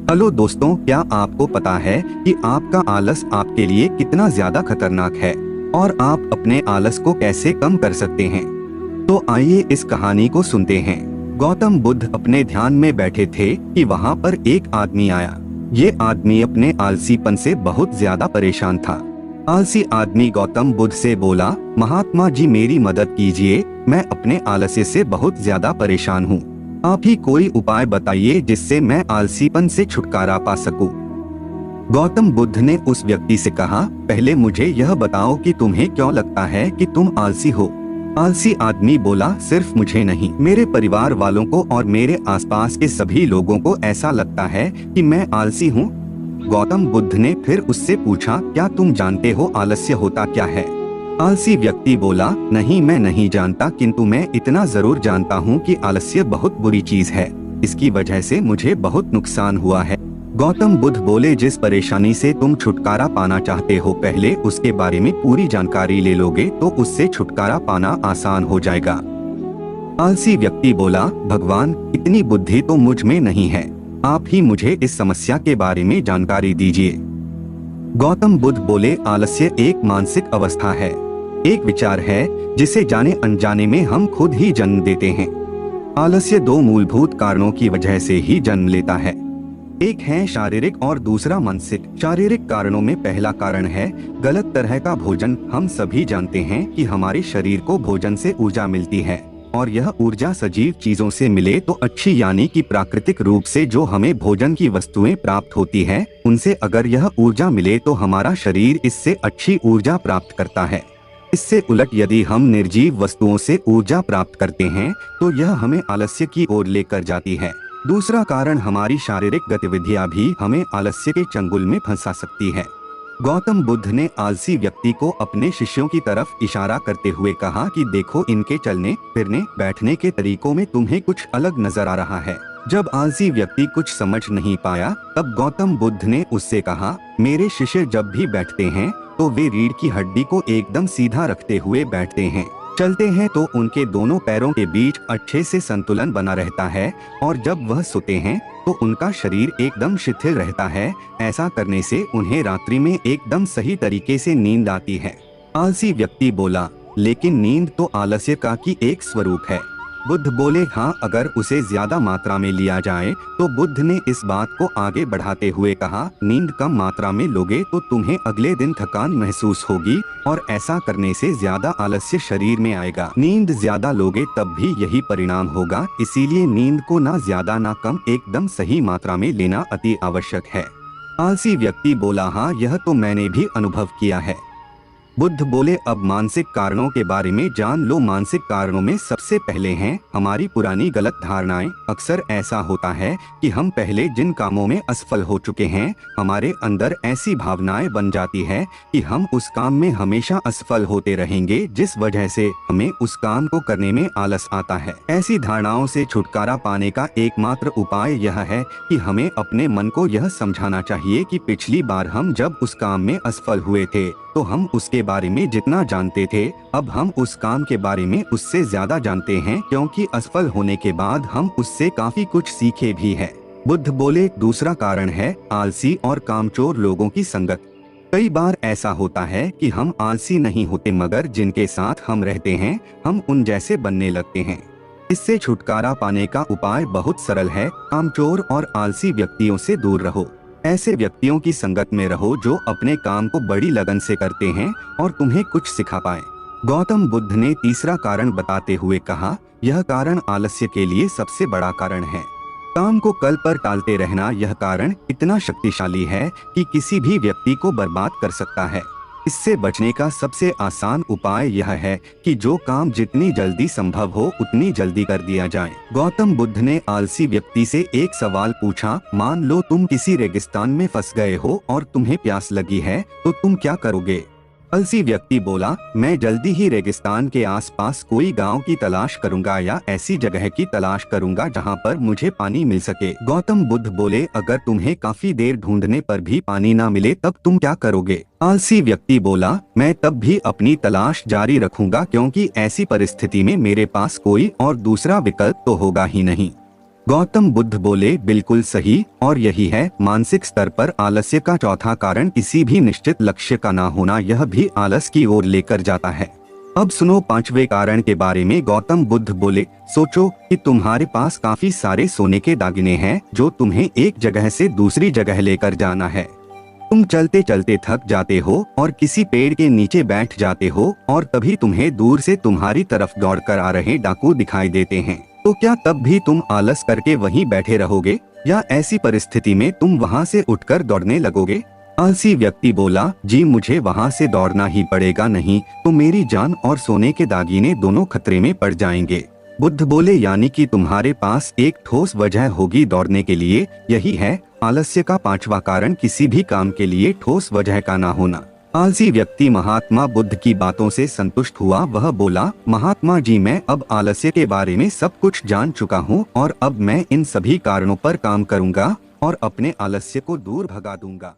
Hello दोस्तों, क्या आपको पता है कि आपका आलस आपके लिए कितना ज्यादा खतरनाक है और आप अपने आलस को कैसे कम कर सकते हैं। तो आइए इस कहानी को सुनते हैं। गौतम बुद्ध अपने ध्यान में बैठे थे कि वहाँ पर एक आदमी आया। ये आदमी अपने आलसीपन से बहुत ज्यादा परेशान था। आलसी आदमी गौतम बुद्ध से बोला, महात्मा जी मेरी मदद कीजिए, मैं अपने आलस्य से बहुत ज्यादा परेशान हूँ। आप ही कोई उपाय बताइए जिससे मैं आलसीपन से छुटकारा पा सकूं। गौतम बुद्ध ने उस व्यक्ति से कहा, पहले मुझे यह बताओ कि तुम्हें क्यों लगता है कि तुम आलसी हो। आलसी आदमी बोला, सिर्फ मुझे नहीं, मेरे परिवार वालों को और मेरे आसपास के सभी लोगों को ऐसा लगता है कि मैं आलसी हूँ। गौतम बुद्ध ने फिर उससे पूछा, क्या तुम जानते हो आलस्य होता क्या है। आलसी व्यक्ति बोला, नहीं मैं नहीं जानता, किंतु मैं इतना जरूर जानता हूँ कि आलस्य बहुत बुरी चीज है। इसकी वजह से मुझे बहुत नुकसान हुआ है। गौतम बुद्ध बोले, जिस परेशानी से तुम छुटकारा पाना चाहते हो पहले उसके बारे में पूरी जानकारी ले लोगे तो उससे छुटकारा पाना आसान हो जाएगा। आलसी व्यक्ति बोला, भगवान इतनी बुद्धि तो मुझ में नहीं है, आप ही मुझे इस समस्या के बारे में जानकारी दीजिए। गौतम बुद्ध बोले, आलस्य एक मानसिक अवस्था है, एक विचार है जिसे जाने अनजाने में हम खुद ही जन्म देते हैं। आलस्य दो मूलभूत कारणों की वजह से ही जन्म लेता है, एक है शारीरिक और दूसरा मानसिक। शारीरिक कारणों में पहला कारण है गलत तरह का भोजन। हम सभी जानते हैं कि हमारे शरीर को भोजन से ऊर्जा मिलती है और यह ऊर्जा सजीव चीजों से मिले तो अच्छी, यानी कि प्राकृतिक रूप से जो हमें भोजन की वस्तुएं प्राप्त होती है उनसे अगर यह ऊर्जा मिले तो हमारा शरीर इससे अच्छी ऊर्जा प्राप्त करता है। इससे उलट यदि हम निर्जीव वस्तुओं से ऊर्जा प्राप्त करते हैं तो यह हमें आलस्य की ओर लेकर जाती है। दूसरा कारण, हमारी शारीरिक गतिविधियां भी हमें आलस्य के चंगुल में फंसा सकती है। गौतम बुद्ध ने आलसी व्यक्ति को अपने शिष्यों की तरफ इशारा करते हुए कहा कि देखो, इनके चलने फिरने बैठने के तरीकों में तुम्हें कुछ अलग नजर आ रहा है। जब आलसी व्यक्ति कुछ समझ नहीं पाया तब गौतम बुद्ध ने उससे कहा, मेरे शिष्य जब भी बैठते हैं तो वे रीढ़ की हड्डी को एकदम सीधा रखते हुए बैठते हैं। चलते हैं तो उनके दोनों पैरों के बीच अच्छे से संतुलन बना रहता है और जब वह सोते हैं तो उनका शरीर एकदम शिथिल रहता है। ऐसा करने से उन्हें रात्रि में एकदम सही तरीके से नींद आती है। आलसी व्यक्ति बोला, लेकिन नींद तो आलस्य का की एक स्वरूप है। बुद्ध बोले, हाँ, अगर उसे ज्यादा मात्रा में लिया जाए तो। बुद्ध ने इस बात को आगे बढ़ाते हुए कहा, नींद कम मात्रा में लोगे तो तुम्हें अगले दिन थकान महसूस होगी और ऐसा करने से ज्यादा आलस्य शरीर में आएगा। नींद ज्यादा लोगे तब भी यही परिणाम होगा, इसीलिए नींद को ना ज्यादा ना कम, एकदम सही मात्रा में लेना अति आवश्यक है। आलसी व्यक्ति बोला, हाँ, यह तो मैंने भी अनुभव किया है। बुद्ध बोले, अब मानसिक कारणों के बारे में जान लो। मानसिक कारणों में सबसे पहले हैं हमारी पुरानी गलत धारणाएं। अक्सर ऐसा होता है कि हम पहले जिन कामों में असफल हो चुके हैं, हमारे अंदर ऐसी भावनाएं बन जाती है कि हम उस काम में हमेशा असफल होते रहेंगे, जिस वजह से हमें उस काम को करने में आलस आता है। ऐसी धारणाओं से छुटकारा पाने का एकमात्र उपाय यह है कि हमें अपने मन को यह समझाना चाहिए कि पिछली बार हम जब उस काम में असफल हुए थे तो हम उसके बारे में जितना जानते थे, अब हम उस काम के बारे में उससे ज्यादा जानते हैं, क्योंकि असफल होने के बाद हम उससे काफी कुछ सीखे भी हैं। बुद्ध बोले, दूसरा कारण है आलसी और कामचोर लोगों की संगत। कई बार ऐसा होता है कि हम आलसी नहीं होते, मगर जिनके साथ हम रहते हैं हम उन जैसे बनने लगते हैं। इससे छुटकारा पाने का उपाय बहुत सरल है, कामचोर और आलसी व्यक्तियों से दूर रहो। ऐसे व्यक्तियों की संगत में रहो जो अपने काम को बड़ी लगन से करते हैं और तुम्हें कुछ सिखा पाए। गौतम बुद्ध ने तीसरा कारण बताते हुए कहा, यह कारण आलस्य के लिए सबसे बड़ा कारण है। काम को कल पर टालते रहना, यह कारण इतना शक्तिशाली है कि किसी भी व्यक्ति को बर्बाद कर सकता है। इससे बचने का सबसे आसान उपाय यह है कि जो काम जितनी जल्दी संभव हो उतनी जल्दी कर दिया जाए। गौतम बुद्ध ने आलसी व्यक्ति से एक सवाल पूछा, मान लो तुम किसी रेगिस्तान में फंस गए हो और तुम्हें प्यास लगी है, तो तुम क्या करोगे। आलसी व्यक्ति बोला, मैं जल्दी ही रेगिस्तान के आसपास कोई गांव की तलाश करूंगा या ऐसी जगह की तलाश करूंगा जहां पर मुझे पानी मिल सके। गौतम बुद्ध बोले, अगर तुम्हें काफी देर ढूंढने पर भी पानी ना मिले तब तुम क्या करोगे। आलसी व्यक्ति बोला, मैं तब भी अपनी तलाश जारी रखूंगा, क्योंकि ऐसी परिस्थिति में मेरे पास कोई और दूसरा विकल्प तो होगा ही नहीं। गौतम बुद्ध बोले, बिल्कुल सही, और यही है मानसिक स्तर पर आलस्य का चौथा कारण, किसी भी निश्चित लक्ष्य का ना होना। यह भी आलस की ओर लेकर जाता है। अब सुनो पांचवे कारण के बारे में। गौतम बुद्ध बोले, सोचो कि तुम्हारे पास काफी सारे सोने के दागिने हैं जो तुम्हें एक जगह से दूसरी जगह लेकर जाना है। तुम चलते चलते थक जाते हो और किसी पेड़ के नीचे बैठ जाते हो और तभी तुम्हें दूर से तुम्हारी तरफ दौड़कर आ रहे डाकू दिखाई देते हैं। तो क्या तब भी तुम आलस करके वहीं बैठे रहोगे या ऐसी परिस्थिति में तुम वहां से उठकर दौड़ने लगोगे? आलसी व्यक्ति बोला, जी मुझे वहां से दौड़ना ही पड़ेगा, नहीं तो मेरी जान और सोने के दागिने दोनों खतरे में पड़ जाएंगे। बुद्ध बोले, यानी कि तुम्हारे पास एक ठोस वजह होगी दौड़ने के लिए। यही है आलस्य का पांचवा कारण, किसी भी काम के लिए ठोस वजह का ना होना। आलसी व्यक्ति महात्मा बुद्ध की बातों से संतुष्ट हुआ। वह बोला, महात्मा जी, मैं अब आलस्य के बारे में सब कुछ जान चुका हूँ और अब मैं इन सभी कारणों पर काम करूँगा और अपने आलस्य को दूर भगा दूंगा।